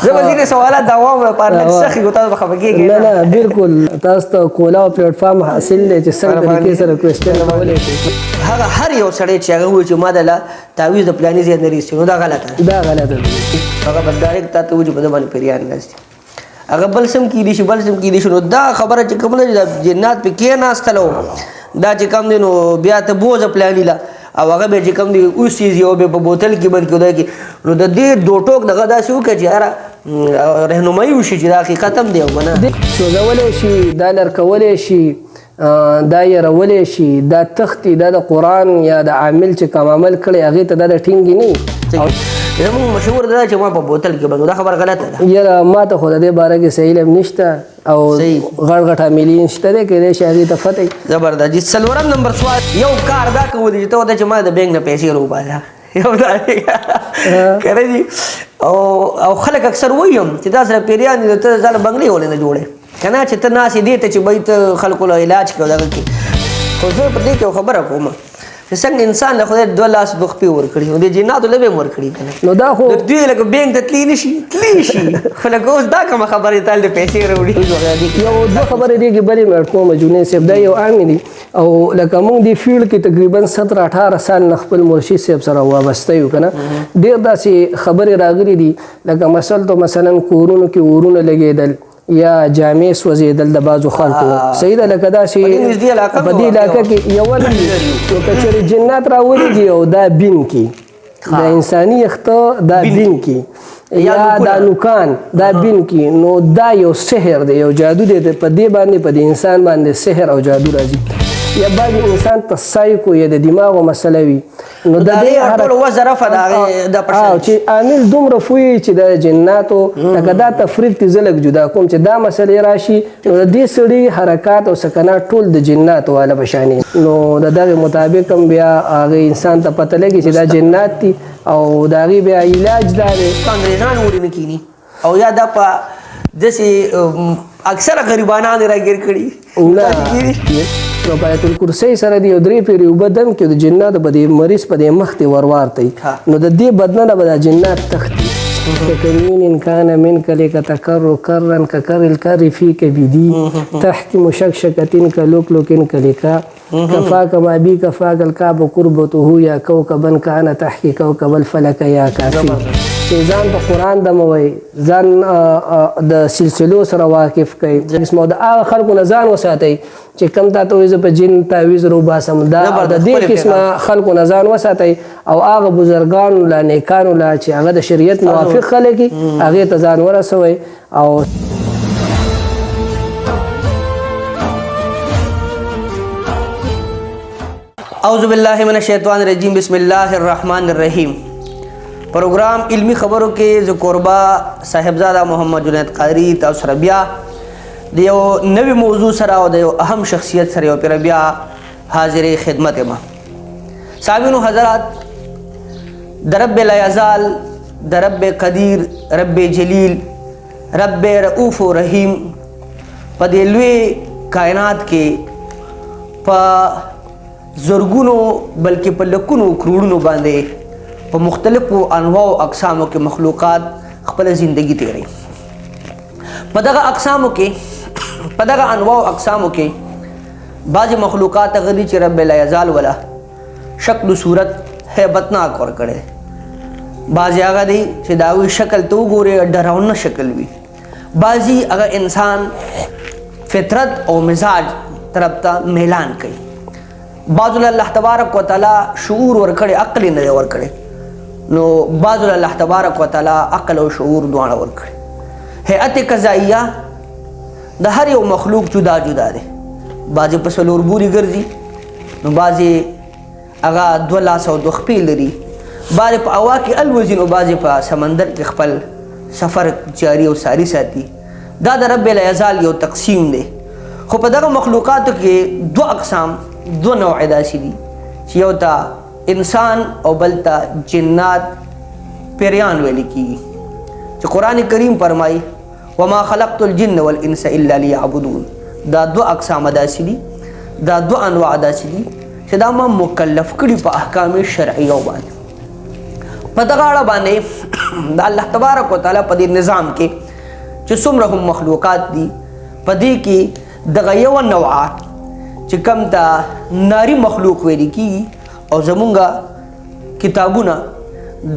زه به ځینې سوالات دا واورم لپاره لږ سخت وي تاسو به خفه کېږئ نه نه بالکل تاسو ته کولاو پلیټفارم حاصل دی چې څنګه طریقې سره کوېسچن کولی شي هغه هر یو سړی چې هغه وایي چې ما دله تعویض د فلاني ځای نه رسي نو دا غلطه ده دا غلطه ده هغه به ډایرکټ تا ته وایي چې په ده باندې پیریان ناست دي هغه بل سم کیدی شي بل سم کیدی شي نو دا خبره چې کومه ده چې جنات پې کېناستلو دا چې کوم دی نو بیا ته بوځه پلاني له او هغه به چې کوم دی اوسیږي او بیا په بوتل کې بند کړي کې نو د دې دو ټوک دغه داسې وکړه چې یاره رهنمایي وشي چې دا حقیقت هم دی او که نه سوځولی شي دا لرکولی شي دا یرولی شي دا تختی دا د قرآن یا د عامل چې کوم عمل کړی هغې ته دا د ټینګې نه زمونږ مشهور ده چې ما په بوتل کې بندو دا خبره غلطه ده یاره ما ته خو د دې باره کې صحیح علم نشته او غټ غټ عاملین شته دی کېدای شي هغې ته فتح وي زبردست جي څلورم نمبر سوال یو کار دا کولی چې ته ورته چې ما د بینک نه پیسې راوباسه یو دا که نه دي او خلک اکثر وایي هم چې دا سره پیریان دي ته ځاله بنګلې ولې نه جوړې که نه چې ته ناستې دې ته چې به ته خلکو له علاج کړې او دغه کې خو زه په دې کې یو خبره کوم چې څنګه انسان له خدای 2 لاس 2 خپې ورکړي نو د جناتو له به هم ورکړي که نه نو دا خو دوی لکه بینک ته تللی نه شي تللی شي خو لکه اوس دا کومه خبرې تل د پیسې راوړي یو دوه خبرې دي کې بلې مې اډ کوم جنید صاحب دا یو عام دي او لکه موږ دې فیلډ کې تقریبا 17-18 سال نه خپل مرشد صاحب سره وابسته یو که نه ډېر داسې خبرې راغلي دي لکه مثلا کورونو کې اورونه لګېدل یا جامې سوځېدل د بعضو خلکو صحیح ده لکه داسې په دې علاقه کې یوه نو که چېرې جنات راولېږي او دا بین کې د انساني یخته دا بین کې یا دا نوکان دا بین کې نو دا یو سحر دی یو جادو دی په دې باندې په دې انسان باندې سحر او جادو راځي یا بعضې انسان ته سایکو یا د دماغو مسله وي نو د دې چې عامل دومره فوي چې د جناتو لکه دا تفریق کې زه لږ جدا کوم چې دا مسلې راشي نو د دې سړي حرکات او سکنات ټول د جناتو والا په شانې نو د دغې مطابق هم بیا هغې انسان ته پته لګي چې دا جنات دي او د هغې بیا علاج دا دی انګریزان وړي نه کینی او یا دا په داسې اکثره غریبانان راګیر کړي نو په آیت الکرسۍ سره د یو 3 پیرې اوبه دم کې د جناتو په دې مریض په دې مخ ته ورواردی نو د دې بدنه به دا جنات تښتي كمين كان منك لكتكر كرا ككر الكر في كبدي تحكم شكشكة كلوكلوك كلكا كفاك ما بي كفاك الكعب قربته يا كوكبا كان تحكي كوكب الفلك يا كافي ځان په قرآن دموي ځان د سلسلو سره واقف کوي اسمه د هغه خلکو نه ځان وساتئ چې کم تاته وایي زه په جن تعویض روباسم دا د دې قسمه خلکو نه ځان وساتئ او هغه بزرګانو له نیکانو له چې هغه د شریعت موافق خلک وي هغې ته ځان ورسوئ او اعوذ باللہ من الشیطان الرجیم بسم اللہ الرحمن الرحیم پروگرام علمی خبروں کے ز قربا صاحبزادہ محمد جنید قادری تاسو سره بیا د یو نوی موضوع سره او د یو اهم شخصیت سره یو پیر بیا حاضر خدمت ما سامعینو حضرات د رب لا یزال د رب قدیر رب جلیل رب رؤوف و رحیم په دې لوی کائنات کې په زرګونو بلکې په لکونو کروڑونو باندې په مختلفو انواع او اقسامو کې مخلوقات خپل ژوندۍ تیروي په دغه اقسامو کې په دغه انواع او اقسامو کې بعض مخلوقات غلي چې رب لا یزال ولا شکل صورت هیبتناک ور کړي بعض هغه دي چې داوی شکل تو ګوره ډراونه شکل وي بعضی هغه انسان فطرت او مزاج طرف ته میلان کوي بعض الله تبارک وتعالى شعور ور کړي عقل نه ور کړي نو بعض الله تبارک وتعالى عقل او شعور دواړه ور کړي هيئت قضائیه د هر یو مخلوق جدا جدا دي بعض په سلور بوري ګرځي نو بعض هغه 2 لاس او 2 خپې لري بعض په هوا کې الوزي نو بعض په سمندر کې خپل سفر جاری او ساری ساتي دا د رب لا یزال یو تقسیم دی خو په دغه مخلوقاتو کې 2 اقسام 2 نوع داسې دي چې یو ته انسان او بل ته جنات پیریان ویل کېږي چې قرآن کریم فرمایي وما خلقت الجن والانس الا ليعبدون دا 2 اقسام داسې دي دا 2 انواع داسې دي چې دا ما مکلف کړي په احکام شرعیو باندې په دغه اړه باندې د الله تبارک وتعالی په دې نظام کې چې څومره هم مخلوقات دي په دې کې دغه یو نوعه چې کوم ته ناري مخلوق ویل کېږي او زمونږ کتابونه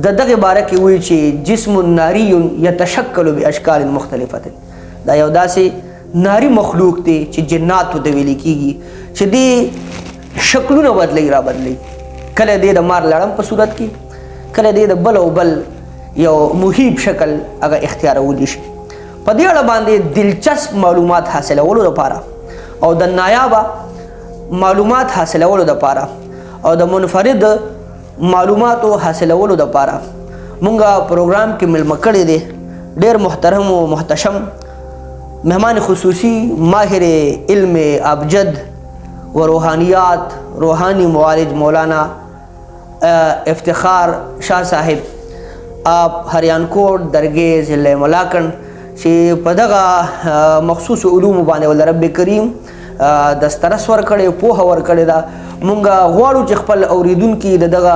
د دغه باره کې وایي چې جسم ناری یتشکل باشکال مختلفه دا یو داسې ناری مخلوق دی چې جناتو ته ویل کېږي چې دې شکلونه بدلی را بدلی کله دې د مار لړم په صورت کې کله دې د بل او بل یو مهیب شکل هغه اختیارولی شي په دې اړه باندې دلچسپ معلومات حاصلولو لپاره او د نایابه معلومات حاصلولو لپاره او د منفرد معلوماتو حاصلولو لپاره مونږه پروګرام کې ملمه کړی دی ډېر محترم او محتشم مهمان خصوصي ماهر علم ابجد و روحانیات روحانی معالج مولانا افتخار شاه صاحب آپ هریان کوټ درگاه ضلع ملاکنډ چې په دغه مخصوص علوم باندې ول رب کریم دسترس ورکړی پوهه ورکړې ده مونږ غواړو چې خپل اوریدونکي د دغه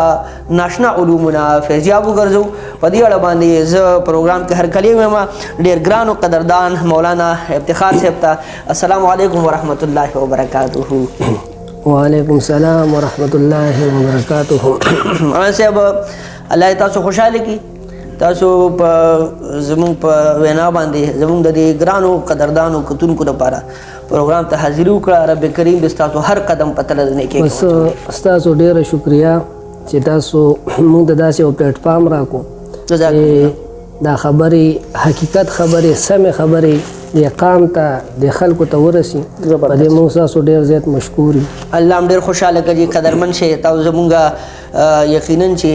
ناشنا علومونه فیضیاب وګرځو په دې اړه باندې زه پروګرام کې هرکلی وایم ډېر ګران او قدردان مولانا افتخار صاحب ته السلام علیکم ورحمت الله وبرکاته وعلیکم السلام ورحمت الله وبرکاته مولانا صاحب الله تاسو خوشاله کړي تاسو په زموږ په وینا باندې زموږ د دې ګرانو قدردانو کتونکو لپاره پروګرام ته حاضر وکړه رب کریم دې تاسو هر قدم په تل نه کې بس تاسو ډیره شکریا چې تاسو موږ د داسې یو پلیټ فارم راکو دا خبرې حقیقت خبرې سمې خبرې د قام ته د خلکو ته ورسي په دې موږ تاسو ډیر زیات مشکور یو الله هم ډیر خوشاله کړي قدرمن شي تاسو زموږ یقینا چې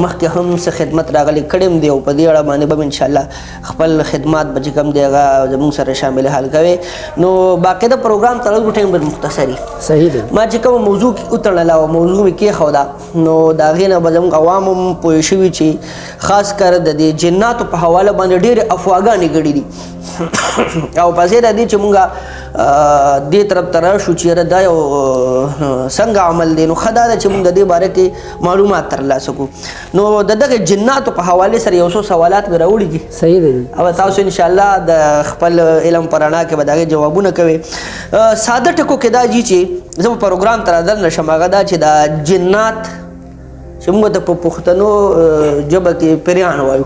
مخکې هم څه خدمت راغلي کړم دی او په دې اړه باندې به ان شاء الله خپل خدمات به کوم دی هغه زموږ سره شامل حل کوي نو باقاعده پروګرام تر اوسه ټیم مختصری صحیح دی ما چې کوم موضوع وتړل او موضوع کې خو دا نو دا غینه به زموږ عوام هم پوه شوي چې خاص کر د دې جناتو په حواله باندې ډېر افواګانې ګړي دي او په ځای د دې چې مونږه دې طرف ته راشو چې دا یو څنګه عمل دی نو ښه دا ده چې مونږ د دې باره کې معلومات ترلاسه کړو نو د دغه جناتو په حوالې سره یو څو سوالات مې راوړي دي صحیح دی او تاسو انشاءالله د خپل علم په رڼا کې به د هغې جوابونه کوئ ساده ټکو کې دا جي چې زه په پروګرام ته رادل نشم هغه دا چې دا جنات چې موږ ته په پښتنو ژبه کې پیریان وایو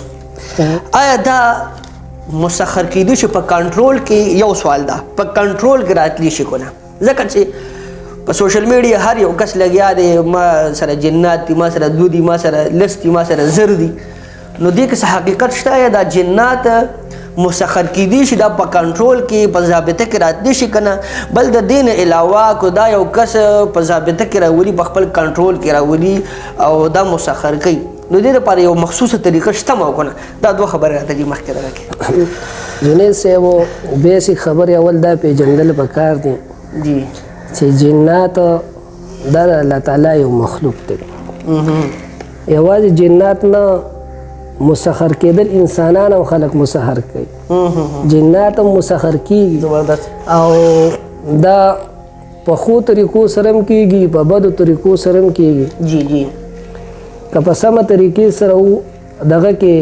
آیا دا مسخر کېدو شي په کنټرول کې یو سوال ده په کنټرول کې راتلی شي کنه ځکه چې په سوشل میډیا هر یو کس لګیا دی ما سره جنات دي ما سره دو دي ما سره لس دي ما سره زر دي نو دې کې څه حقیقت شته یا دا جنات مسخر کېدی شي دا په کنټرول کې په ضابطه کې راتلی شي کنه بل د دین علاوه کو دا یو کس په ضابطه کې راولي په خپل کنټرول کې راولي او دا مسخر کوي نو دې لپاره یو مخصوصه طریقه شته ما کنه دا دوه خبره راته دي مخکې راکې جنید صاحب بیسیک خبرې اول دا پیژندل پکار دي جی چې جنات دا الله تعالی یو مخلوق دی یوازې جنات نه مسخر کېدل انسانان او خلق مسخر کوي جنات هم مسخر کېږي او دا په ښو طریقو سره هم کېږي په بدو طریقو سره هم کېږي جی جی که په سمه طریقې سره دغه کې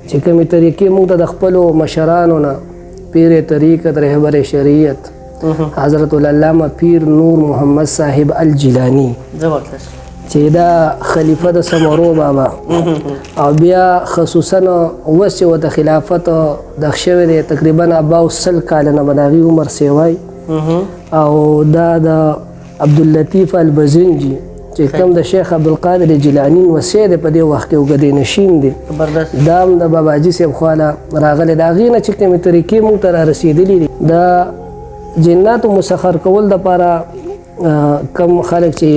چې کومې طریقې موږ ته د خپلو مشرانو نه پیر طریقت رهبر شریعت حضرت العلامه پیر نور محمد صاحب الجیلانی زبردست چې دا خلیفه د سمرو بابا او بیا خصوصا اوس چې ورته خلافت دغه شوی دی تقریبا ابا 100 کاله نه به د هغې عمر سیوی او دا د عبداللطیف البزنجي چې کوم د شیخ عبدالقادر جیلانی وصی دی په دې وخت کې اوږدې نشین دی دا هم د باباجي صاحب خواله راغلی د هغې نه چې کومې طریقې موږ ته رارسېدلي دي د جناتو مسخر کول دپاره کم خلک چې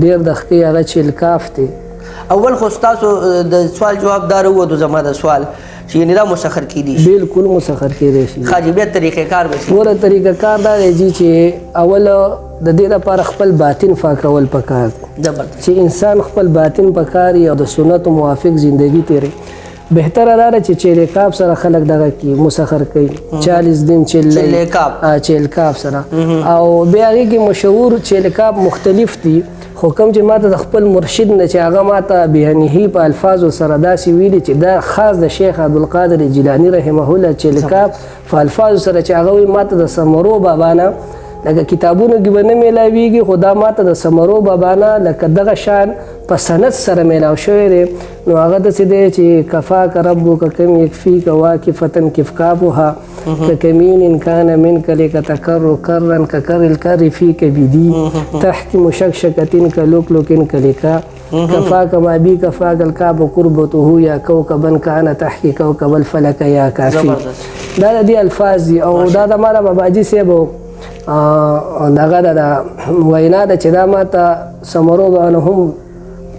ډېر د ښکې هغه چې الکاف دی اول خو ستاسو د سوال جواب دا راووتو زما د سوال چې یعنې دا مسخر کېدی شي بالکل مسخر کېدی شي خاجي بیا طریقې کار به شي پوره طریقه کار دا دی جي چې اول د دې لپاره خپل باطن پاکول پکار زبردست چې انسان خپل باطن پکاري او د سنتو موافق زندگی تیري بهتره دا ده چې چیلکاب سره خلک دغه کی مسخر کوي 40 دن چیلکاب سره او بیا هغې کې مشهور چیلکاب مختلف دي خو کوم چې ماته د خپل مرشد نه چې هغه ماته بهنهي په الفاظو سره داسې ویلي چې دا خاص د شیخ عبدالقادر جیلاني رحمه الله چیلکاب په الفاظو سره چې هغه وایي ماته د سمرو بابا نه لکه کتابونو کې به نه میلاویږي خو دا ماته د سمرو بابا نه لکه دغه شان په سند سره میلاو شوی دی نو هغه داسې دی چې کفاک ربک کم یکفیک واکفتن کفکافها ککمین کان منک لکتکر کرن ککر الکر فیک بدی تحکم شکشکتن کلوکلوکن کلکا کفاک ما بی کفاک الکعب قربته یا کوکبن کان تحکی کوکب الفلک یا کافی دا د دې الفاظ دي او دا د مالا باباجي صاحب دغه د وینا ده چې دا ماته سمرو باندې هم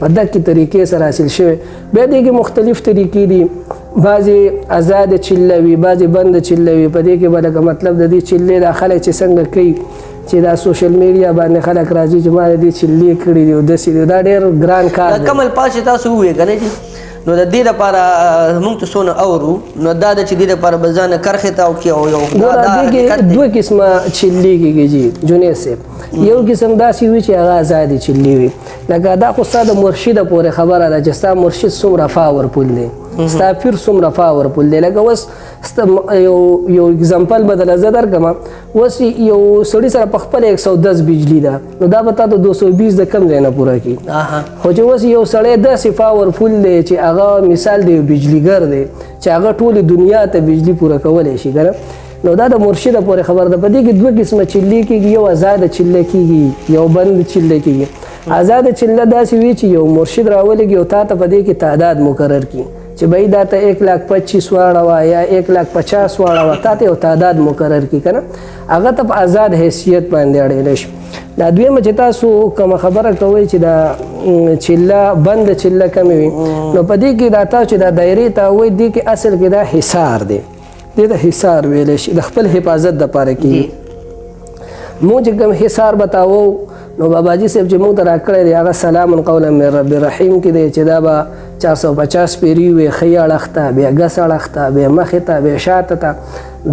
په دقیقې طریقې سره حاصل شوی بیا دې کې مختلف طریقې دي بعضې آزاد چله وي بعضې بند چله وي په دې کې به لکه مطلب د دې چلې دا خلک چې څنګه کوي چې دا سوشل میډیا باندې خلک راځي چې ما دې چلې کړي دي او داسې دي دا ډېر ګران کار دی کمل پاسې تاسو ووایئ که نه نو د دې لپاره موږ ته څونه اورو نو دا د چې دې لپاره به ځان کرښې ته وکړي او یو دې کې دوه قسمه چلې کېږي جي جنید صاحب یو قسم داسې وي چې هغه ازادې چلې وي لکه دا خو ستا د مرشده پورې خبره ده چې ستا مرشد څومره فاور پول دی ستا پیر څومره فاور پول دی لکه اوس یو اگزامپل به درله زه درکړم اوس یو سړي سره په خپله 110 بجلي ده نو دا به تا ته 220 د کم ځای نه پوره کړي خو چې اوس یو سړی داسې فاور فول دی چې هغه مثال د یو بجلیګر دی چې هغه ټولې دنیا ته بجلي پوره کولی شي که نه نو دا د مرشده پورې خبره ده په دې کې دوه قسمه چلې کېږي یو ازاده چله کېږي یو بند چله کېږي ازاده چله داسې وي چې یو مرشد راولېږي او تا ته په دې کې تعداد مقرر کړي چې بھئی دا ته 1,25,000 واړوه یا 1,50,000 واړوه تا ته یو تعداد مقرر کړي که نه هغه ته په ازاد حیثیت باندې اړېلی شي دا دویمه چې تاسو کومه خبره کوئ چې دا چله بند چله کمې وي نو په دې کې دا تاسو چې دا دایرې ته وایي دې کې اصل کې دا حصار دی دې ته حصار ویلی شي د خپل حفاظت دپاره کېږي موږ چې کوم حصار بتاوو نو باباجي صاحب چې موږ ته راکړی دی هغه سلام قولا من رب رحیم کې دی چې دا به 450 پیري وي ښي اړخ ته بیا ګس اړخ ته بیا مخې ته بیا شاته ته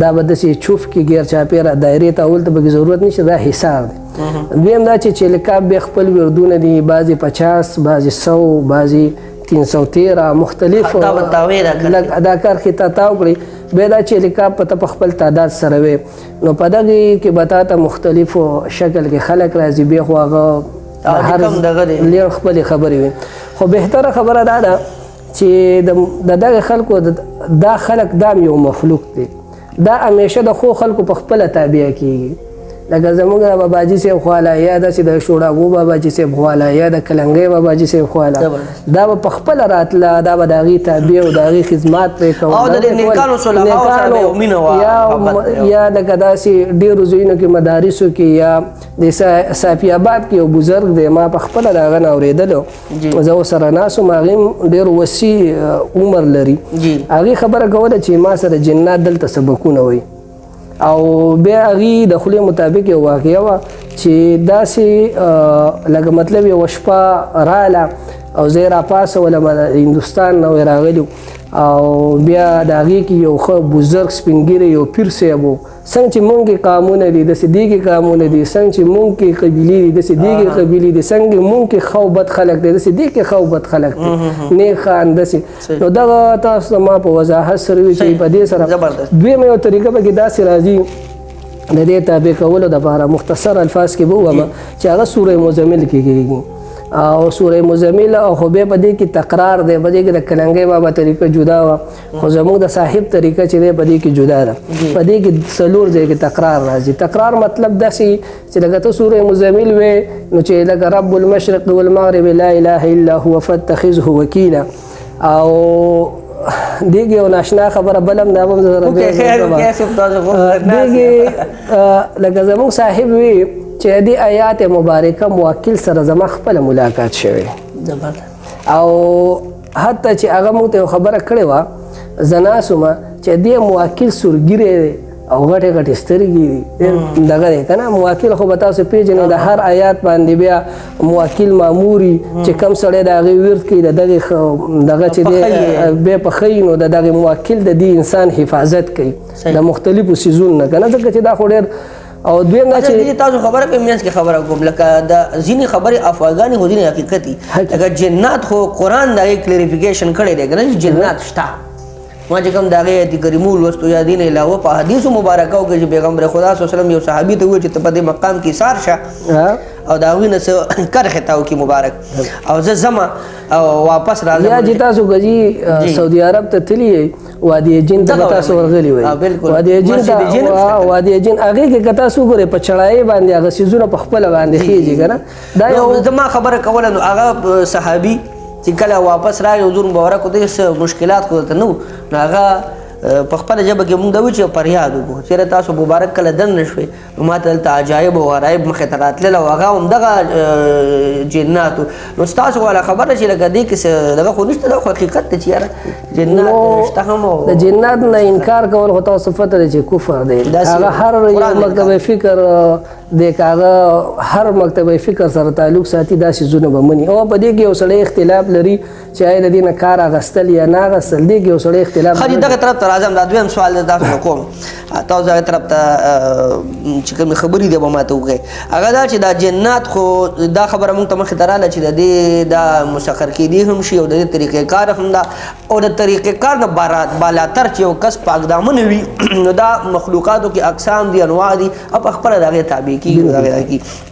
دا به داسې چوف کې ګیر چاپېره دایرې ته اول ته به ضرورت نشته دا حصار دی دویم دا چې چیلکاب بیا خپل وردونه دي بعضې 50 بعضې 100 بعضې 313 مختلف دا کرښې ته تاو کړي بیا دا چیلکاب په ته په خپل تعداد سره وي نو په دغې کې به تا ته مختلفو شکل کې خلک راځي بیا خو هغه لیر خپلې خبرې وي خو بهتره خبره دا ده چې د دغه خلکو دا خلک دا یو مخلوق دی دا همیشه د خو خلکو په خپله تابع کېږي لکه زموږ د باباجي صاحب خواله یا داسې د شوړاګو باباجي صاحب خواله یا د کلنګۍ باباجي صاحب خواله دا به په خپله راتله دا به د هغې تابع او د هغې خدمات پرې کوو یا لکه داسې ډېرو ځایونو کې مدارسو کې یا د صافي آباد کې یو بزرګ دی ما په خپله د هغه نه اورېدلو زه ورسره ناست وم هغې هم ډېر وسیع عمر لري هغې خبره کوله چې ما سره جنات دلته سبقونه وایي او بیا هغې د خولې مطابق یو واقعه وه چې داسې لکه مطلب یوه شپه راله او زه یې راپاڅولم د هندوستان نه وی راغلي او بیا د هغې کې یو ښه بزرګ سپینګیری یو پیر صاحب و څنګه چې مونږ کې قامونه دي داسې دې کې قامونه دي څنګه چې مونږ کې قبیلې دي داسې دې کې قبیلې دي څنګه مونږ کې ښه او بد خلک دي داسې دې کې ښه او بد خلک دي نیک خان داسې نو دغه تاسو ته ما په وضاحت سره وي چې په دې سره دویمه یو طریقه پکې داسې راځي د دې تابع کولو دپاره مختصر الفاظ کې به ووایم چې هغه سوره مزمل کې کېږي او سوره مزمل او خو بیا په دې کې تقرار دی په دې کې د کلنګۍ بابا طریقه جدا وه خو زموږ د صاحب طریقه چې دی په دې کې جدا ده په دې کې 4 ځای کې تقرار راځي تقرار مطلب داسې چې لکه ته سوره مزمل وې نو چې لکه رب المشرق والمغرب لا اله الا هو فاتخذه وکیلا او دیگه یو ناشنا خبره بلم دا به زره دیگه لکه زموږ صاحب وي چې دې آیات مبارکه موکل سره زما خپله ملاقات شوی او حتی چې هغه موږ ته یو خبره کړې وه زه ناست وم چې دې موکل سورګیری او غټې غټې سترګې دي دغه دی که نه موکل خو به تاسو پېژنئ د هر آیات باندې بیا موکل ماموري چې کم سړی د هغې ورد کوي د دغې دغه چې دی بیا په ښیي نو د دغې موکل د دې انسان حفاظت کوي د مختلفو څیزونو نه که نه ځکه چې دا خو ډېر او دویم دا چې تاسو خبره کوم منځ کې خبره کوم لکه د ځینې خبرې افواګانې خو ځینې حقیقت دي لکه جنات خو قرآن د هغې کلیریفیکیشن کړی دی که نه چې جنات شته ما چې کوم د هغې آیت کریمو لوستو یا دین علاوه په حدیثو مبارکو کې چې پیغمبر خدا صلی الله علیه وسلم یو صحابي ته وویل چې ته په دې مقام کې ایثار شه او د هغوی نه څه کرښې ته وکړي مبارک او زه ځمه او واپس راځم یا چې تاسو ګجي سعودي عرب ته تللی یې وادي جن ته تاسو ورغلي وئ وادي جن ته وادي جن هغې کې که تاسو وګورئ په چړایۍ باندې هغه څیزونه په خپله باندې خېږي که نه دا یو زما خبره کوله نو هغه صحابي چې کله واپس راغی حضور مبارک ته څه مشکلات خو ورته نه وو نو هغه په خپله ژبه کې مونږ ته وایي چې فریاد وکړو چېرې تاسو مبارک کله دننه شوئ نو ما ته دلته عجایب او غرایب مخې ته راتلل او هغه همدغه جنات نو ستاسو والا خبره چې لکه دې کې څه دغه خو نشته دا خو حقیقت دی چې یاره جنات شته هم د جنات نه انکار کول خو تاسو پته دی چې کفر دی هغه هر یو مکتبه فکر دی که هغه هر مکتبه فکر سره تعلق ساتي دا څیزونه به مني او په دې کې یو سړی اختلاف لري چې آیا د دې نه کار اخیستل یا نه اخیستل دې کې یو سړی اختلاف ښه دغه طرف ته راځم دا دویم سوال دی تاسو نه کوم تاسو هغې طرف ته چې کومې خبرې دی به ماته وکړئ هغه دا چې دا جنات خو دا خبره مونږ ته مخې ته راغله چې د دې دا مسخر کېدي هم شي او د دې طریقې کار هم ده او د طریقې کار نه بالاتر چې یو کس په اقدامونه وي نو دا مخلوقاتو کې اقسام دي انواع دي او په خپله د هغې تابع کېږي د هغې کېږي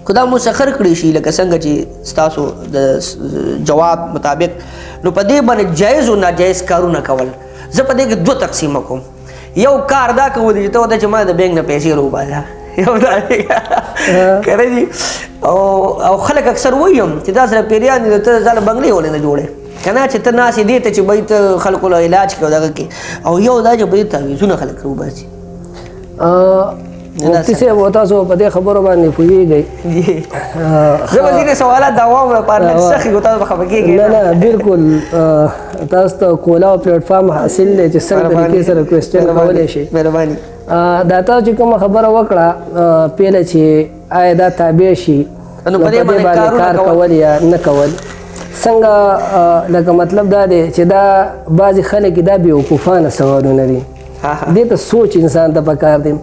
خو دا مسخر کړی شي لکه څنګه چې ستاسو د جواب مطابق نو په دې باندې جایز او ناجایز کارونه کول زه په دې کې دوه تقسیمه کوم یو کار دا کوو چې ته ورته چې ما د بینک نه پیسې راوباسه یو دا که نه دي او خلک اکثر وایي هم چې دا سره پیریان دي ته ځان بنګلې ولې نه جوړې که نه چې ته ناستې دې ته چې بهی ته خلکو له علاج کوي دغه کې او یو دا چې بهی تعویضونه خلک راوباسي مفتي صاحب تاسو په دې خبرو باندې پوهېږئ زه به ځینې سوالات دوام لپاره لږ سخت وي تاسو به خفه کېږئ نه نه بالکل تاسو ته کولاو پلیټفارم حاصل دی چې څنګه طریقې سره کوېسچن کولی شي مهرباني دا تاسو چې کومه خبره وکړه پیله چې آیا دا تابع شي نو په دې باندې کار کول یا نه کول څنګه لکه مطلب دا دی چې دا بعضې خلک دا بېوقوفانه سوالونه دي دې ته سوچ انسان ته پکار دی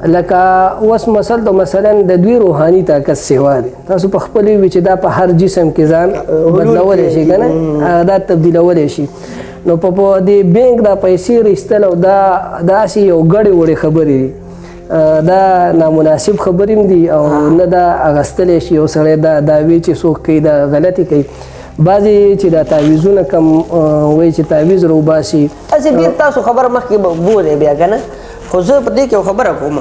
لکه اوس مثلا د دوی روحاني طاقت سیوا دی تاسو په خپل وی چې دا په هر جسم کې ځان بدلولی شي که نه دا تبدیلولی شي نو په دې بینک دا پیسې رایستل او دا داسې یو ګډې وړې خبرې دي دا نامناسب خبرې هم دي او نه دا اخیستلی شي یو سړی دا دعوې چې څوک کوي دا غلطې کوي بعضې چې دا تعویضونه کم وایي چې تعویض راوباسي هسې ډېر تاسو خبره مخکې بولئ بیا که نه خو زه په دې کې یو خبره کوم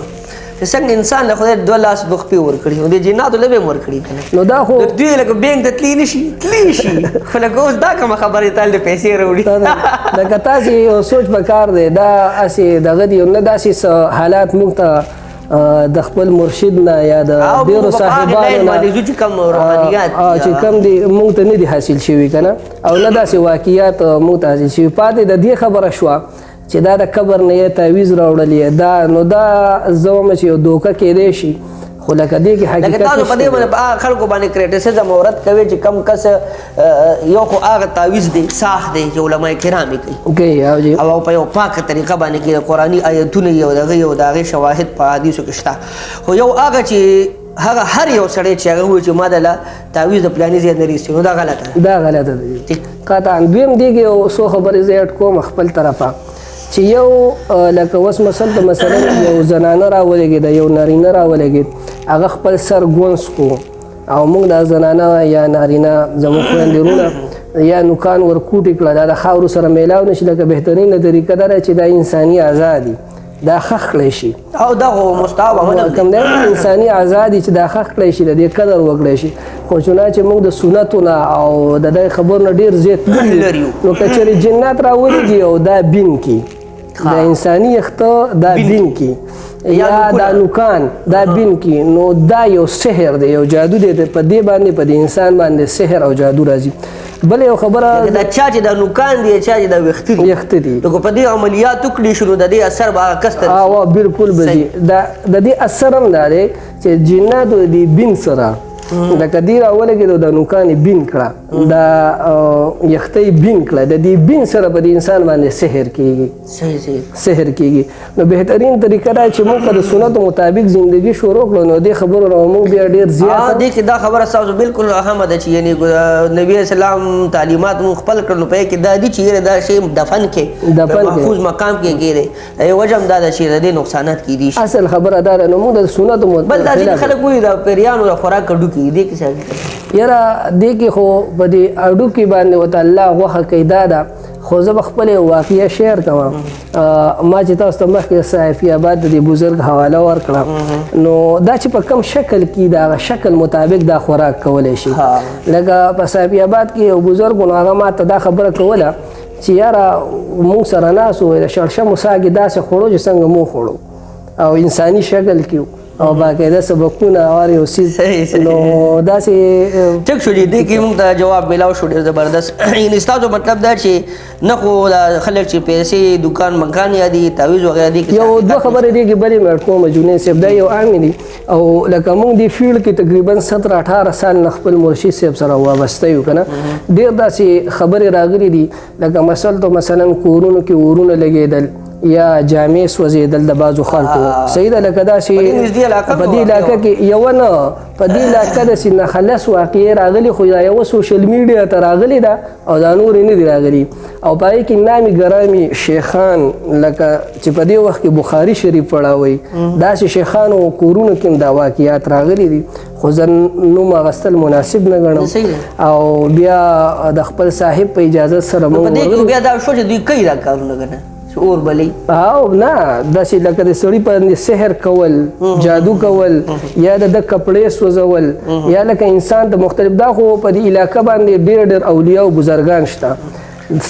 چې څنګه انسان له خدای 2 لاس 2 خپې ورکړي نو د جناتو له به هم ورکړي که نه نو دا خو دوی لکه بینک ته تللی نه شي تللی شي خو لکه اوس دا کومه خبرې تل د پیسې راوړي لکه تاسې یو سوچ پکار دی دا هسې دغه دي نه داسې حالات موږ ته د خپل مرشد نه یا د ډېرو صاحبانو نه چې کم دي موږ ته نه دي حاصل شوي که نه او نه داسې واقعیات موږ ته حاصل شوي پاتې د دې خبره شوه چې دا د قبر نه یې تعویض راوړلی دا نو دا زه وایم چې یو دوکه کیدی شي خو لکه دې کې حقیقت لکه تاسو په دې باندې په خلکو باندې کریټیسزم او رد کوي چې کم کس یو خو هغه تعویض دی صاح دی چې علما کرام یې کوي او په یو پاکه طریقه باندې کې قرآني آیتونه یو دغه یو د هغې شواهد په حدیثو کې شته خو یو هغه چې هغه هر یو سړی چې هغه وایي چې ما دله تعویض د فلاني ځای نه رایستي نو دا غلطه دا غلطه ده قطعا دویم دې کې یو څو خبرې زه اډ کوم خپل طرفه چې یو لکه اوس مثلا یو زنانه راولګېده یو نارینه راولګېد هغه خپل سر ګونس کو او موږ دا زنانه یا نارینه زموږ خویندې وروڼه یا نوکان ورکوټې کړه دا د خاورو سره میلاو نه شي لکه بهترینه طریقه دا ده چې دا انساني اعضا دي دا ښخ کړی شي او دغه مستحب عمل کوم دی انساني اعضا دي چې دا ښخ کړی شي د دې قدر وکړی شي خو چونانچې موږ د سنتو نه او د دې خبرو نه ډېر زیات لري نو که چېرې جنات راولېږي او دا بین کي د انساني یخته دا بین کی یا دا نوکان دا بین کی نو دا یو سحر دی یو جادو دی په دې باندې په دې انسان باندې سحر او جادو راځي بل یو خبره دا چا چې د نوکان دي چا چې د ویښته دي یخته دي نو که په دې عملیات وکړي شو نو د دې اثر به هغه کس ته وا بالکل بځي د دې اثر هم دا دی چې جناتو د بین سره د کدی راولګېدو د نوکانې بین کړه د یختۍ بین کړه د دې بین سره په دې انسان باندې سحر کېږي سحر کېږي نو بهترین طریقه دا چې موږ د سنتو مطابق زندگی شروع کړو نو دې خبرو نه موږ بیا ډېر زیات دې کې دا خبره ستاسو بالکل اهمه ده چې یعنی نبی اسلام تعلیمات موږ خپل کړل په کې دا دي چې دا شی دفن کې محفوظ مقام کې کېږي ای وجه دا ده چې د نقصانات کې دي اصل خبره دا نو موږ د سنتو بل دا چې خلک وایي دا پیریانو د خوراک کډو کې دې کې څه یاره دې کې خو په دې اډو کې باندې وته الله غوښه قاعده ده خو زه به خپل واقعه شیر کوم ما چې تاسو ته مخکې صحافي آباد د بزرګ حواله ورکړه نو دا چې په کم شکل کې دا شکل مطابق دا خوراک کولی شي لکه په صحافي آباد کې یو بزرګ نو هغه ما ته دا خبره کوله چې یاره موږ سره ناست وو د شړشمو ساګې داسې خوړو چې څنګه مو خوړو او انساني شکل کې او باقاعده سبقونه او یو سیز نو داسې ټیک شو دې کې موږ ته جواب ملاو شو ډېر زبردست یعنی ستاسو مطلب دا چې نه خو خلک چې پیسې دکان مکان یادي تعویض وغیرہ دي یو دوه خبرې دي کې بلې مې کوم جونې صاحب دا یو عام دي او لکه موږ دی فیلډ کې تقریبا 17-18 سال نه خپل مرشد صاحب سره وابسته یو کنه ډېر داسې خبرې راغلي دي لکه مثلا کورونو کې ورونه لګېدل یا جامع سوځېدل د بعضو خلکو صحیح ده لکه داسې په دې علاقه کې یوه نه په دې علاقه داسې نخلص واقعې راغلي خو دا یوه سوشل میډیا ته راغلي ده او دا نورې نه دي راغلي او په هغې کې نامي ګرامي شیخان لکه چې په دې وخت کې بخاري شریف پړاوئ داسې شیخانو کورونو کې هم دا واقعیات راغلي دي خو زه نوم اخیستل مناسب نه ګڼم او بیا د خپل صاحب په اجازت سره موږ بیا دا شو چې دوی کوي دا کارونه ګڼه اور بلی او نه داسې لکه د سړي باندې سحر کول جادو کول یا د کپړې سوځول یا لکه انسان ته مختلف دا خو په دې علاقه باندې ډېر اولیاء او بزرګان شته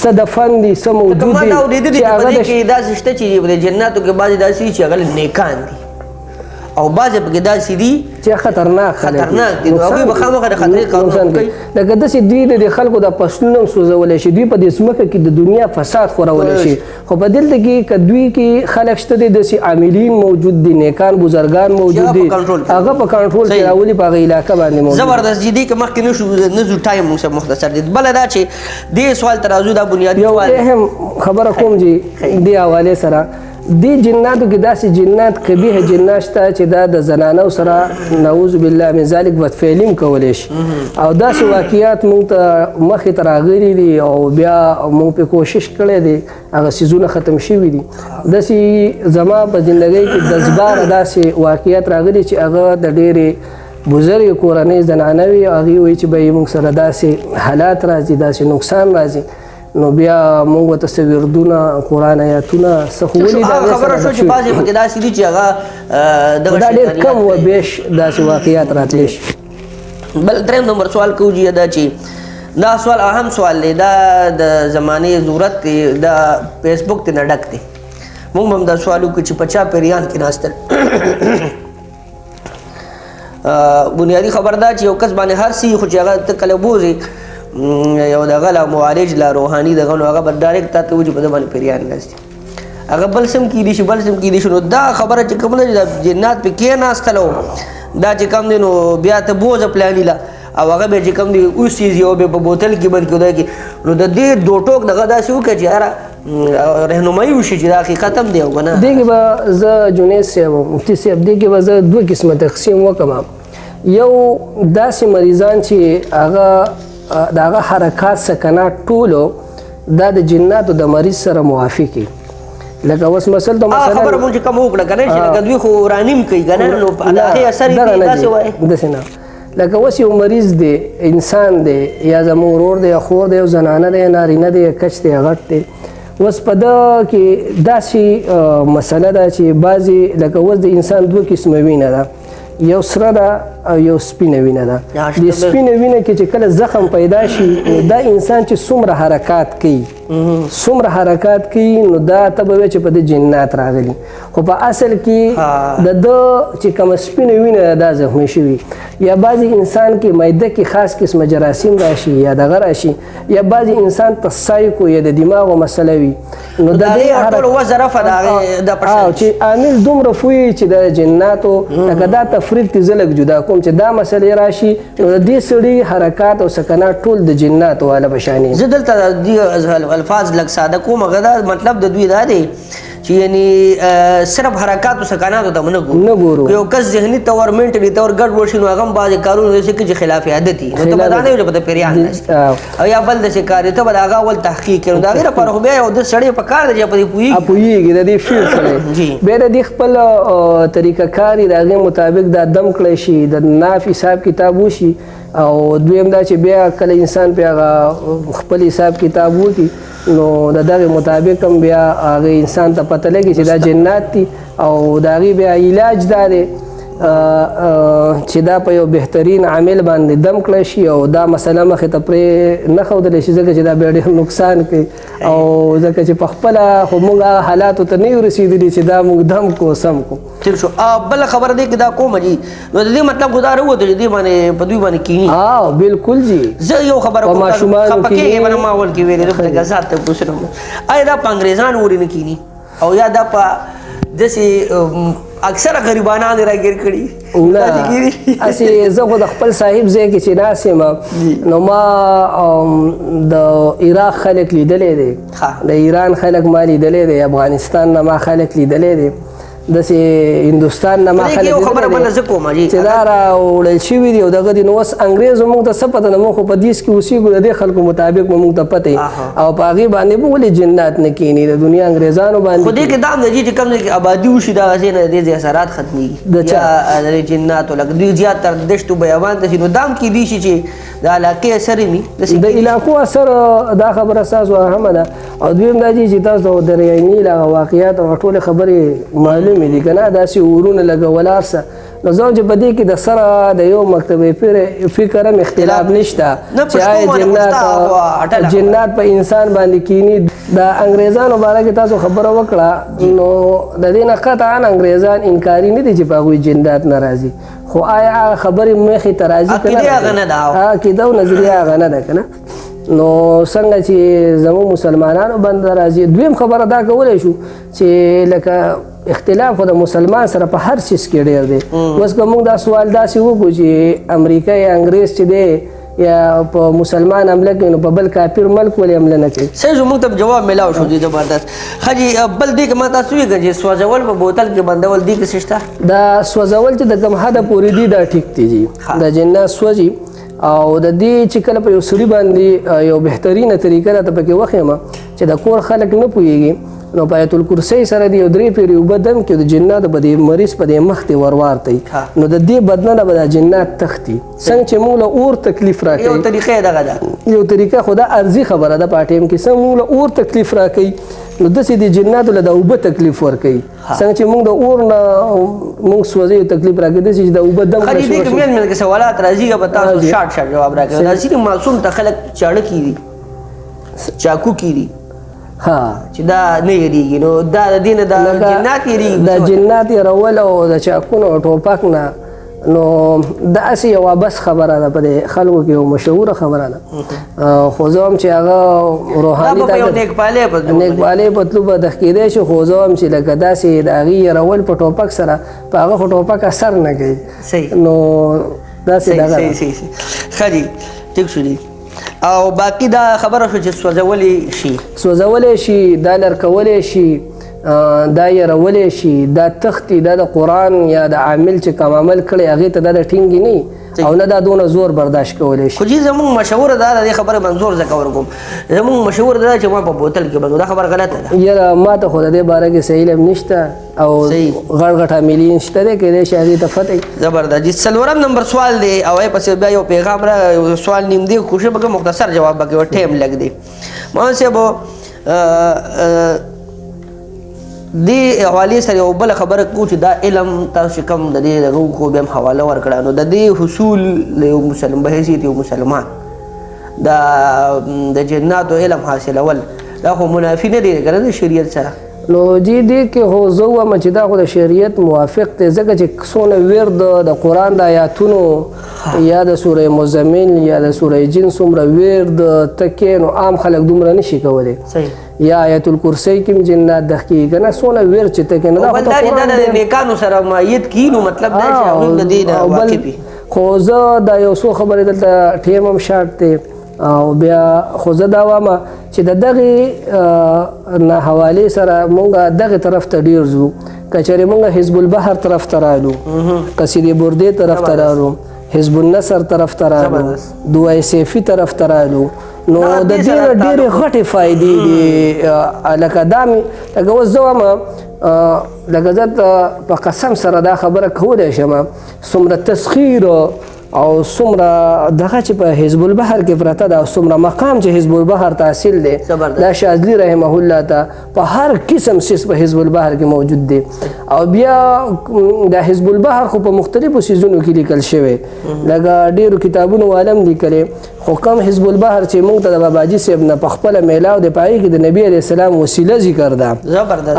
څه دفن دي څه موجود دي چې هغه داسې شته چې د جناتو کې بعضې داسې چې هغه نیکان دي او بعضې پکې داسې دي چې خطرناک دي نو هغوی به خامخا د خطرې کارونه کوي لکه داسې دوی د خلکو د فصلونه هم سوځولی شي دوی په دې ځمکه کې د دنیا فساد خورولی شي خو په دلته کې که دوی کې خلک شته دي داسې عاملین موجود دي نیکان بزرګان موجود دي هغه په کنټرول کې راولي په هغه علاقه باندې موجود زبردست دي دې کې مخکې نه ځو ټایم موږ مختصر دي بله دا چې دې سوال ته راځو دا بنیادي یو اهم خبره کوم چې دې حوالې سره دې جناتو کې داسې جنات قبیح جنات شته چې دا د زنانو سره نعوذ بالله من ذلک بدفعلي کولی شي او داسې واقعیات موږ ته مخې ته راغلي دي او بیا موږ پې کوشش کړی دی هغه څیزونه ختم شوي دي داسې زما په زندګۍ کې 10 داسې واقعیات راغلي چې هغه د ډېرې بزرګې کورنۍ زنانه وي هغې وایي چې به یې موږ سره داسې حالات راځي داسې نقصان راځي نو بیا موږ ورته څه وردونه قرآن آیاتونه څه خو ولي خبره شو چې بعضې پکې داسې دي چې هغه دا ډېر کم و بیش داسې واقعیات راتلی شي بل درېم نمبر سوال کوو چې دا چې دا سوال اهم سوال دی دا د زمانې ضرورت دی دا فیسبوک ته نه ډک دی موږ هم دا سوال وکړو چې په چا پیریان کې ناستل بنیادي خبر دا چې یو کس باندې هر څه خو چې هغه ته کله بوځي یو دغه لا معالج لا روحاني دغه نو هغه به ډایرکټ تا ته وایي چې په ده باندې پیریان ناست دي هغه بل څه هم کیدی شي بل څه هم کیدی شي نو دا خبره چې کوم ده چې جنات پې کېناستلو دا چې کوم دی نو بیا ته بوځه پلاني له او هغه به چې کوم دی اوسیږي او بیا په بوتل کې بند کړي کې نو د دې دو ټوک دغه داسې وکړه چې یاره رهنمایي وشي چې دا حقیقت هم دی او که نه دې کې به زه جنید صاحب مفتي صاحب دې کې به زه 2 قسمه تقسیم وکړم یو داسې مریضان چې هغه د هغه حرکات سکنات ټولو دا د جناتو د مریض سره موافقي لکه اوس مثلا ته مثلا خبره مونږ کوم وکړه کنه چې لکه دوی خو رانیم کوي کنه نو هغه اثر یې داسې وایي داسې نه لکه اوس یو مریض دی انسان دی یا زموږ ورور دی یا خور دی یا زنانه دی یا نارینه دی یا کچ دی یا غټ دی اوس په ده کې داسې مسله ده چې بعضې لکه اوس د انسان 2 قسمه وینه ده یو سره ده او یو سپینه وینه ده یا د سپینه وینه کې چې کله زخم پیدا شي نو دا انسان چې څومره حرکات کوي څومره حرکات کوي نو دا ته به وایي چې په دې جنات راغلي خو په اصل کې د ده چې کومه سپینه وینه ده دا زخمي شوي یا بعضې انسان کې معده کې خاص قسمه جراثیم راشي یا دغه راشي یا بعضې انسان ته سایکو یا د دماغو مسله وي نو د دې ټول وظرفه د هغې د چې عامل دومره فوي چې د جناتو لکه دا تفرید کې زه لږ جدا کوم چې دا مسلې راشي نو د دې سړي حرکات او سکنات ټول د جناتو والا به شانې زه دلته د الفاظ لږ ساده کوم هغه دا مطلب د دوی دا دی چې یعنی صرف حرکات او سکناتو ته نه ګورو یو کس ذهني طور منټلي طور ګډوډ شي نو هغه هم بعضې کارونه داسې کوي چې خلاف عادت وي نو ته به دا نه وي چې په ده پیریان نشته او یا بل داسې کار دی ته به د هغه اول تحقیق کوي نو د هغې لپاره خو بیا یو د سړی په کار دی چې په دې پوهېږي د دې فیلډ سره بیا د دې خپل طریقه کار د هغې مطابق دا دم کړی شي د ناف حساب کتاب وشي او دویم دا چې بیا کله انسان پې هغه خپل حساب کتاب وکړي نو د دغې مطابق هم بیا هغه انسان ته پته لګي چې دا جنات دي او د هغې بیا علاج دا دی چې دا په یو بهترین عامل باندې دم کړی شي او دا مسله مخې ته پرې نه ښودلی شي ځکه چې دا بیا ډېر نقصان کوي او ځکه چې په خپله خو موږ هغه حالاتو ته نه یو رسېدلي چې دا موږ دم کو سم کو ټیک شو بله خبره دی که دا کومه جي نو د دې مطلب خو دا راووته چې دې باندې په دوی باندې کیني بالکل جي زه یو خبره کوم خفه کېږې به نه ما اول کې ویلې ده خو ذات ته پوښتنه آیا دا په انګریزان ورې نه کیني او یا دا په داسې اکثره غریبانان راګیر کړي نه هسې زه خو د خپل صاحب ځای کې چې ناست یم نو ما د عراق خلک لیدلی دی د ایران خلک ما لیدلی دی افغانستان نه ما خلک لیدلی دی داسې هندوستان نه ما خلک لیدلی چې دا راوړل شوي دي او دغه دي نو اوس انګرېز موږ ته څه پته نه موږ خو په دیس کې اوسېږو د دې خلکو مطابق به موږ ته پته وي او په هغې باندې به ولې جنات نه کښېني د دنیا انګرېزانو باندې خو دې کې دا هم دی چې کوم ځای کې آبادي وشي دغه ځای نه د دې اثرات ختمېږي یا د جناتو لکه دوی زیات تر دشتو بیابان ته شي نو دا هم کیدی شي چې د علاقې اثر وي د علاقو اثر دا خبره ستاسو اهمه ده او دویم دا چې تاسو د دریای نیل هغه واقعیات او ټولې خبرې معلومې دي که نه داسې ورونه لګول هر څه نو زه چې په دې کې د سره د یو مکتبې فکر هم اختلاف نشته چې آیا جنات په انسان باندې کینی د انګریزانو باره کې تاسو خبره وکړه نو د دې نه قطعا انګریزان انکاري نه دي چې په هغوی جنات نه راځي خو آیا هغه خبرې مخې ته راځي که نه عقیده او نظریه هغه نه ده که نه نو څنګه چې زموږ مسلمانانو باندې راځي دویم خبره دا کولی شو چې لکه اختلاف خو د مسلمان سره په هر چیز کې ډېر دی اوس که موږ دا سوال داسې وکړو چې امریکا یا انګریز چې دی یا په مسلمان حمله کوي نو په بل کافر ملک ولې حمله نه کوي صحیح زموږ ته جواب میلاو شو دی زبردست ښه جي بل دې کې ما تاسو ویل چې سوځول په بوتل کې بندول دې کې څه شته دا سوځول چې د کوم حده پورې دي دا ټیک دی جي د جنات سوځي او د دې چې کله په یو سړي باندې یو بهترینه طریقه راته پکې وښیمه چې د کور خلک نه پوهېږي نو په آیت الکرسۍ سره د یو 3 پیرې اوبه دم کې د جناتو به د مریض په دې مخ ته ورواردی نو د دې بدنه به د جنات تښتي څنګه چې موږ له اور تکلیف راکوي یو طریقه دغه ده یو طریقه خو دا ارزي خبره ده په ټایم کې څنګه موږ له اور تکلیف راکوي نو داسې د جناتو له د اوبه تکلیف ورکوي څنګه چې موږ د اور نه موږ سوځي تکلیف راکوي داسې چې د اوبه دم خلي دې کې مین کې سوالات راځي که به تاسو شارټ جواب راکوي دا ځینې معصوم ته خلک چاړه کېږي چاقو کېږي چې دا نه یېرېږي نو دا د دې نه د جنات یېرېږي د جنات یېرول او د چاقونو او ټوپک نه نو داسې یوه بس خبره ده په دې خلکو کې یو مشهوره خبره ده خو زه هم چې هغه روحاني نیکپالۍ په تلو به دښ کېدی شي خو زه هم چې لکه داسې د هغې یېرول په ټوپک سره په هغه خو ټوپک اثر نه کوي نو داسې دغه ښه دي ټیک شو دي او باقی دا خبره شو چې سوځولی شي دا لرکولی شي دا یېرولی شي دا تښتي دا د قرآن یا د عامل چې کوم عمل کړی هغې ته دا د ټینګې نه او نه دا دونه زور برداشت کولی شي خو جي زموږ مشهوره دا د دې خبرې منظور ځکه ورکوم زموږ مشهوره دا چې ما په بوتل کې بندو دا خبره غلطه ده یاره ما ته خو د دې باره کې صحیح علم نشته او غټ غټ عاملین شته دی کیدای شي هغې ته فتح زبردست جي څلورم نمبر سوال دی او پسې بیا یو پیغام را سوال نیم دی کوشش وکړه مختصر جواب وکړي ټایم لږ دی مولوي صاحب دې حوالې سره یو بله خبره کوو چې دا علم تاسو کوم د دې دغه خو بیا هم حواله ورکړه نو د دې حصول یو مسلمان په حیثیت یو مسلمان د جناتو علم حاصلول دا خو منافي نه دی که نه د شریعت سره نو جی دې کې خو زه وایم چې دا خو د شریعت موافق دی ځکه چې څونه ورد د قرآن د آیاتونو یا د سوره مزمل یا د سوره جن څومره ورد تکې نو عام خلک دومره نشي کولی یا آیت الکرسی کې جنات دخکې که نه څونه ورد چې تکې نو بل دا چې دا د نیکانو سره مایت کي نو مطلب دا چې هغوی د دې نه واقف وي خو زه دا یو څو خبرې دلته ټیم هم شارټ دی او بیا خو زه دا وایم چې د دغې نه حوالې سره مونږ دغې طرف ته ډېر ځو که چېرې مونږ حزب البحر طرف ته رالو قصیدې بردې طرف ته رالو حزب النصر طرف ته رالو دعای سیفي طرف ته رالو نو د دې نه ډېرې غټې فایدې دي لکه دا مې لکه اوس زه وایم لکه زه په قسم سره دا خبره کولی شم څومره تسخیر او څومره دغه چې په حزب البحر کې پرته ده او څومره مقام چې حزب البحر تحصیل دی دا شاذلی رحمه الله ته په هر قسم سیس په حزب البحر کې موجود دی او بیا د حزب البحر خو په مختلفو سیزونو کې لیکل شوی لکه ډېرو کتابونو عالم لیکلی خو کم حزب البحر چې موږ ته د باباجي صاحب نه په خپله میلاو دی په هغې کې د نبي علیه السلام وسیله ذکر ده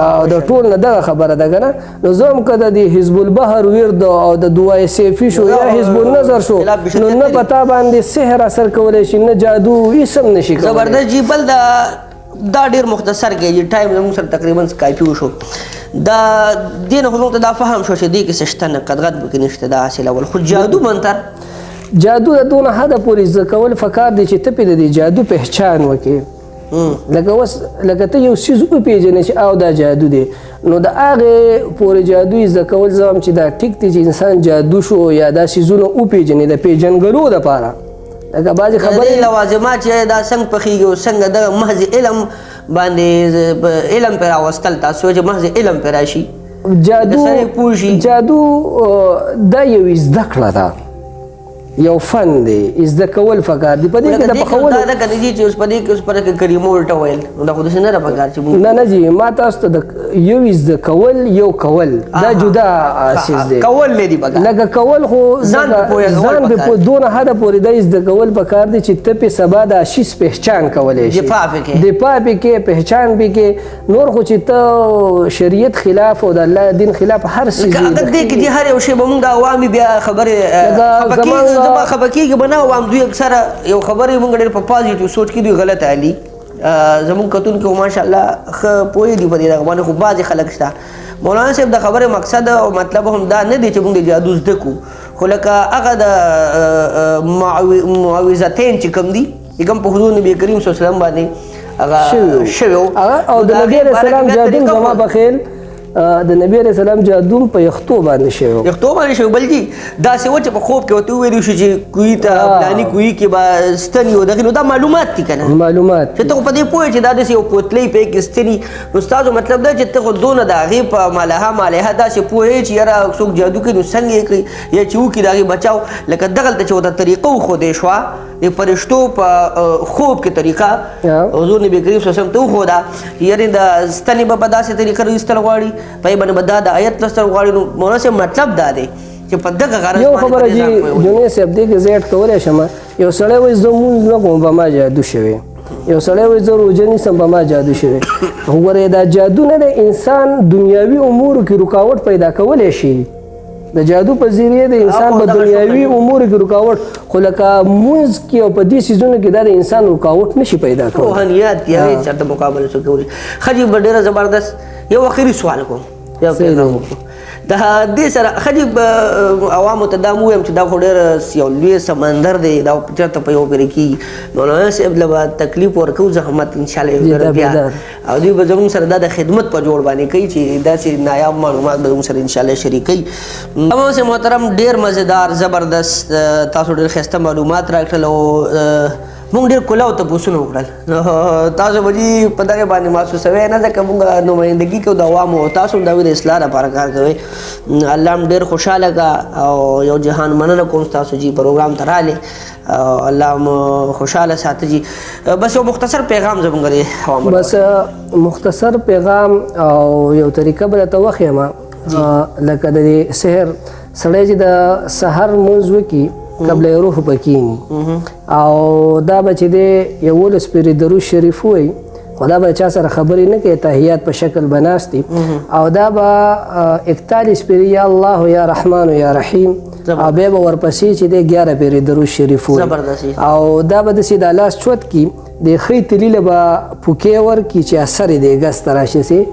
او د ټول نه دغه خبره ده که نه نو زه هم که د حزب البحر ورد او د دعای سیفي شو یا حزب النظر شو نو نه په تا باندې سحر اثر کولی شي نه جادو هېڅ هم نشي کولی زبردست جی بل دا ډېر مختصر کې ټایم زموږ سره تقریبا کافي وشو دا دې نه خو موږ ته دا فهم شو چې دې کې څه شته نه قدغت پکې نشته دا حاصلول خو جادو منتر جادو د دونه حده پورې زده کول فکار دی چې ته پې د دې جادو پهچان وکړې لکه اوس لکه ته یو څیز وپېژنې چې او دا جادو دی نو د هغې پورې جادو زده کول زه وایم چې دا ټیک دی چې انسان جادو شو یا دا څیزونه وپېژنې د پېژنګلو دپاره لکه بعضې خبرې لوازمات چې دا څنګه پخېږي او څنګه دغه محض علم باندې علم پرې راوستل تاسو چې محض علم پرې راشي جادو دا یو زده کړه ده یو فن دی زده کول فکار دی په دې کې د پخولو دا کنه چې اوس په دې کې اوس پر کې کریمو الټا ویل نو دا خو دې نه را پکار چې نه نه جی ما تاسو ته یو زده کول یو کول دا جدا شیز دی کول نه دی پکار لکه کول خو ځان په دونه حد پورې د زده کول پکار دی چې ته په سبا د شیز پہچان کولې شي دفاع پکې پہچان پکې نور خو چې ته شریعت خلاف او د الله دین خلاف هر څه دې کې هر یو شی به موږ عوامي بیا خبره زما خبرکیږي به نه عوام دوی اکثره یو خبرې موږ ډېر په پازیټیو سوچ کې دوی غلط علي زموږ کتونکي ماشاءالله ښه پوهې دي په دې دغه باندې خو بعضې خلک شته مولانا صاحب د خبرې مقصد او مطلب هم دا نه دی چې موږ د جادو زده کړو خو لکه هغه د معوذتین چې کوم دي کوم په حضور نبي کریم صلی الله علیه وسلم باندې هغه شوی او د نبي علیه السلام جادو زما بخیل د نبی علیه السلام جادو په یختو باندې شوی یختو باندې شوی بل جي داسې و چې په خوب کې ورته وویلي شو چې کوهي ته فلاني کوهي کې به ستنې ودغې نو دا معلومات دي که نه معلومات چې ته خو په دې پوهې چې دا داسې یو پوتلۍ پې کې ستنې نو ستاسو مطلب دا چې ته خو دونه د هغې په مالحه داسې پوهې چې یاره څوک جادو کوي نو څنګه یې کړي یا چې وکړي د هغې بچاو لکه دغلته چې ورته طریقه وښودی شوه د فرشتو په خوب کې طریقه حضور نبي کریم صلی الله علیه وسلم ته وښوده یعنې د ستنې به په داسې طریقه راویستل غواړي په یې باندې به دا د آیت لوستل غواړي نو مولانا صاحب مطلب دا دی چې په دغه غرض یو خبره جي جونې صاحب دې کې زه اډ کولی شم یو سړی وایي زه مونځ نه کوم په ما جادو شوی یو سړی وایي زه روژه نیسم په ما جادو شوی وګورئ دا جادو نه دی انسان دنیاوي امورو کې رکاوټ پیدا کولی شي د جادو په ذریعه د انسان په دنیاوي امورو کې رکاوټ خو لکه مونځ کې او په دې څیزونو کې دا د انسان رکاوټ نشي پیدا کولی روحانیات د هغې سره مقابله څوک کولی ښه جي به ډېره زبردست یو اخري سوال کوم د دې سره ښه جي عوامو ته دا ووایم چې دا خو ډېر یو لوی سمندر دی دا چېرته په یو پرې کېږي مولانا صاحب له به تکلیف ورکوو زحمت انشاءالله یو ځل بیا او دوی به زموږ سره دا د خدمت په جوړ باندې کوي چې داسې نایاب معلومات به زموږ سره انشاءالله شریکوي تمام محترم ډېر مزیدار زبردست تاسو ډېر ښایسته معلومات راکړل او مونږ ډېر کلاو تپوسونه وکړل تاسو به جي په دغه باندې محسوسوئ نه ځکه مونږ نمایندګي کوو د عوامو تاسو هم د هغوی د اصلاح لپاره کار کوئ الله هم ډېر خوشحاله کا او یو جهان مننه کوم ستاسو جي پروګرام ته رالې الله هم خوشحاله ساته جي بس یو مختصر پیغام زمونږ د عوامو بس مختصر پیغام او یو طریقه به درته وښیم لکه د سحر سړی چې د سحر لمونځ وکړي قبل روح بکینی او دا به چې دی 11 پیرې درود شریف ووایي خو دا به چا سره خبرې نه کوي تحیات په شکل به ناست دي او دا به 41 پیرې یا الله یا رحمان یا رحیم او بیا به ورپسې چې دی 11 پیرې درود شریف ووایي او دا به داسې د لاس چوت کي د ښۍ تلیله به پوکې ورکړي چې اثر یې د ګس ته راشي سي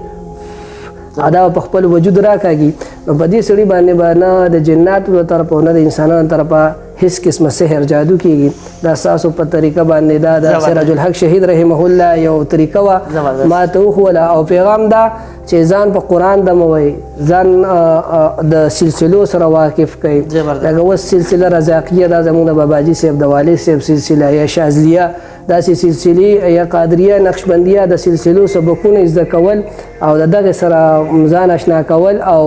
دا په خپل وجود راکاږي نو په دې سړي باندې به نه د جناتو له طرفه نه د انسانانو طرفه هیڅ قسمه سحر جادو کیږي دا ستاسو په طریقه باندې دا د سراج الحق شهید رحمه الله یو طریقه وه ما ته وښوله او پیغام دا چې ځان په قرآن دموئ ځان د سلسلو سره واقف کړئ لکه اوس سلسله رضاقیه دا زموږ د باباجي صاحب د والد صاحب سلسله یا شاذلیه داسې سلسلې یا قادریه نقشبندیه د سلسلو سبقونه زده کول او د دغه سره ځان اشنا کول او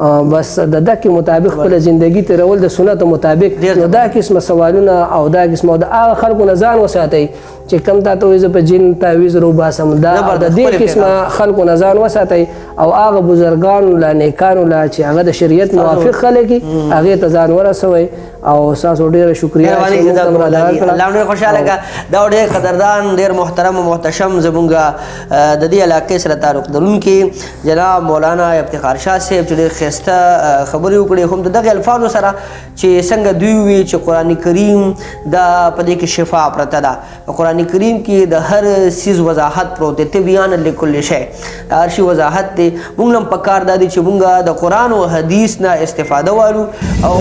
بس د دکې مطابق خپل ژوندګي تیرول د سنت مطابق نو دا قسمه سوالونه او دا قسمه د هغه خلکو نه ځان وساتئ چې کم تاته وایي زه په جن تعویض روباسم دا د دې قسمه خلکو نه ځان وساتئ او هغه بزرګانو له نیکانو له چې هغه د شریعت موافق خلک دي هغې ته ځان ورسوئ او ستاسو ډېره شکریه الله ډېر خوشحاله کا دا ډېر قدردان ډېر محترم او محتشم زمونږ د دې علاقې سره تعلق لرونکي جناب مولانا افتخار شاه صاحب چې ډېر ښایسته خبرې وکړې هم د دغې الفاظو سره چې څنګه دوی وي چې قرآن کریم دا په دې کې شفا پرته ده په قرآن کریم کې د هر څیز وضاحت پروت دی تبیان لکل شی د هر شي وضاحت دی موږ هم پکار دا دی چې موږ د قرآن او حدیث نه استفاده والو او